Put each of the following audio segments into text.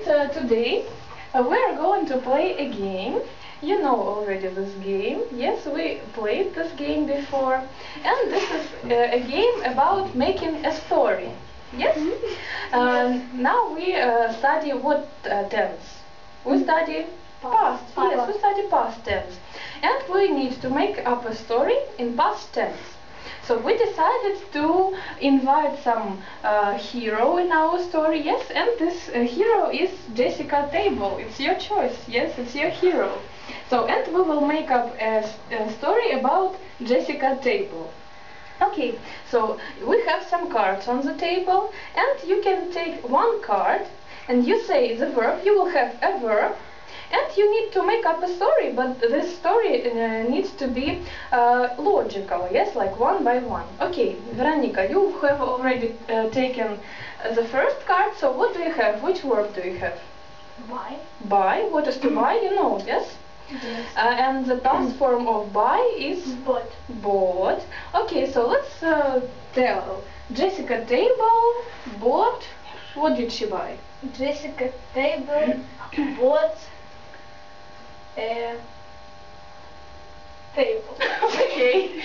today we're going to play a game. You know already this game. Yes, we played this game before. And this is a game about making a story. Yes? Now we study what tense? We study past. Yes, we study past tense. And we need to make up a story in past tense. So we decided to invite some hero in our story, yes, and this hero is Jessica Table. It's your choice, yes, it's your hero. So, and we will make up a story about Jessica Table. Okay, so we have some cards on the table, and you can take one card, and you say the verb, you will have a verb, and you need to make up a story, but this story needs to be logical, yes, like one by one. Okay, Veronica, you have already taken the first card, so what do you have? Which verb do you have? Buy. Buy. What is to buy? You know, yes? Yes. And the past form of buy is? Bought. Bought. Okay, so let's tell. Jessica Table bought. What did she buy? Jessica Table bought a table. Okay.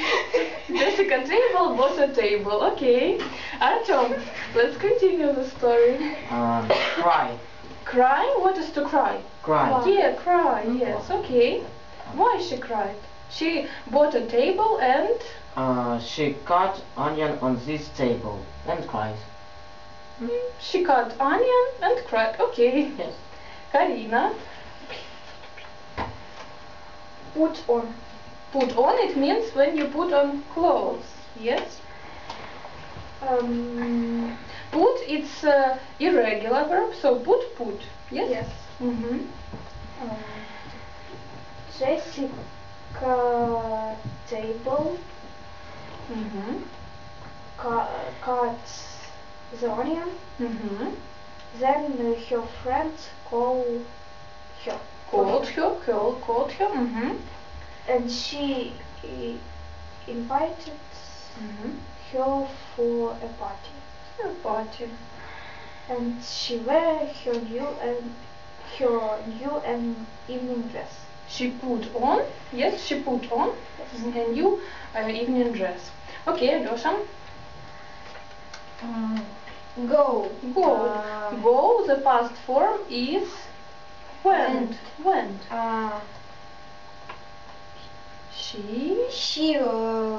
Jessica Table bought a table. Okay. Artyom, let's continue the story. Cry. Cry? What is to cry? Cry. Yeah, cry. Yes. Okay. Why she cried? She bought a table and She cut onion on this table and cried. she cut onion and cried. Okay. Yes. Karina. Put on. Put on, it means when you put on clothes. Yes. Put, it's irregular verb, so put. Yes? Yes. Mm-hmm. Jessica Table Mm-hmm. cut the onion. Mm-hmm. Then her friends called her. Called her. Mm-hmm. And she invited Mm-hmm. her for a party. A party. And she wear her new and evening dress. She put on, yes, she put on a new evening dress. Okay, Alyosha. Go. Go, the past form is went. She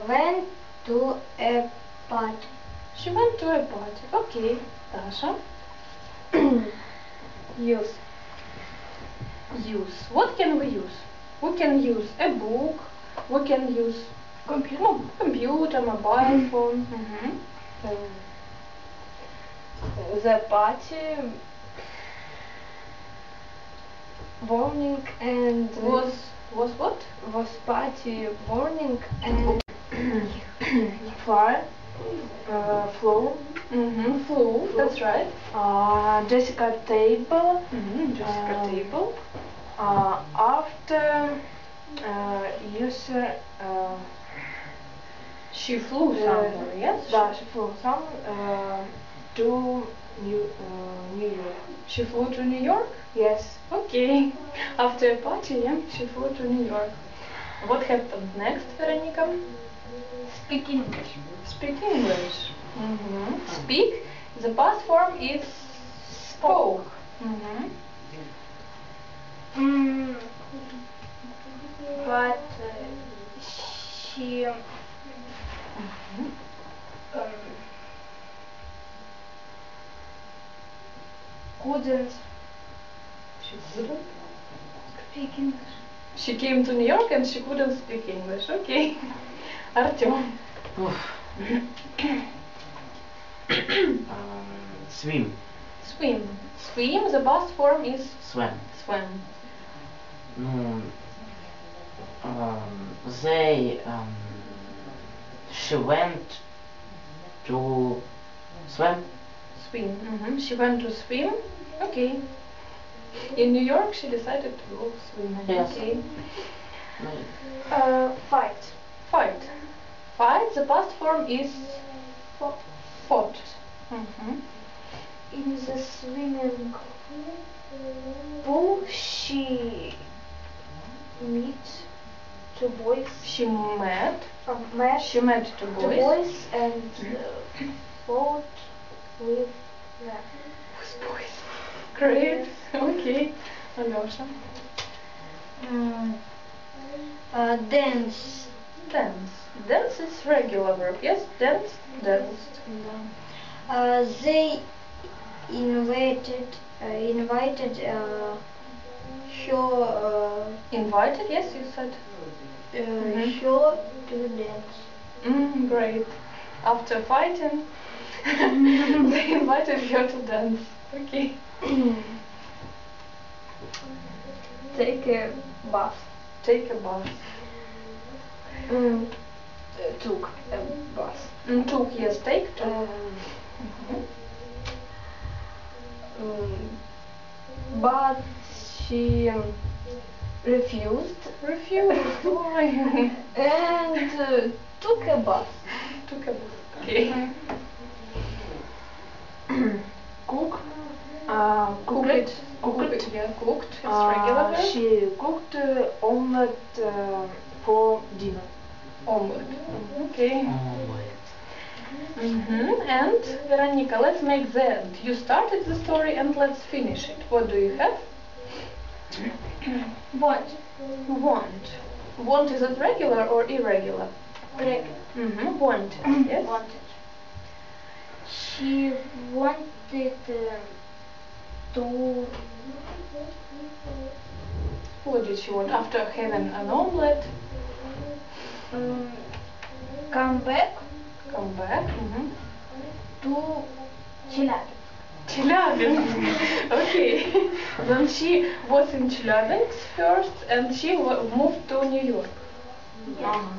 went to a party. She went to a party. Okay, Dasha. Use. Use. What can we use? We can use a book. We can use computer, mobile phone. The party morning and Was what? was party morning and Fire. flow. Flew. That's right. Jessica Table. Jessica Table. After user She flew somewhere. Yes. she flew to New York. She flew to New York. Yes. Okay. After a party, yeah, she flew to New York. What happened next, Veronica? Speak English. Speak English. Speak. The past form is spoke. But she couldn't She couldn't speak English. She came to New York and she couldn't speak English. Okay. Artyom. Swim. Swim. Swim. The past form is Swim. swim. She went to swim. Swim. She went to swim. Okay. In New York, she decided to go swimming. Yes. Okay. Fight. Fight. Fight. The past form is fought. In the swimming pool boys. She met Met two two boys. boys and fought with them. With boys. Great. Okay. Alyosha. Dance. Dance. Dance is regular verb. Yes. Dance. Danced. They invited her Invited. Yes, you said. her to dance. Great. After fighting, they invited her to dance. Okay. Take a bath. Take a bath. Took a bath. Took. Yes. Take. Took. But she refused Refused. Why? and took a bath. Took a bath. Okay. Cook. Cooked. Cooked. Yeah. Cooked. It's regular verb. She cooked omelette for dinner. Omelette. Okay. And Veronica, let's make the end. You started the story and let's finish it. What do you have? Want. Want. Want, is it regular or irregular? Want. Yes. Wanted. She wanted to. What did she want after having an omelette? Come back Come back. to Chelyabinsk. Chelyabinsk. Okay. Then she was in Chelyabinsk first and she moved to New York.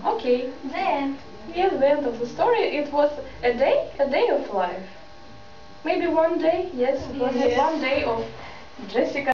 Okay. Then Yes, the end of the story. It was a day of life. Maybe one day. Yes, it was Yes. one day of Jessica.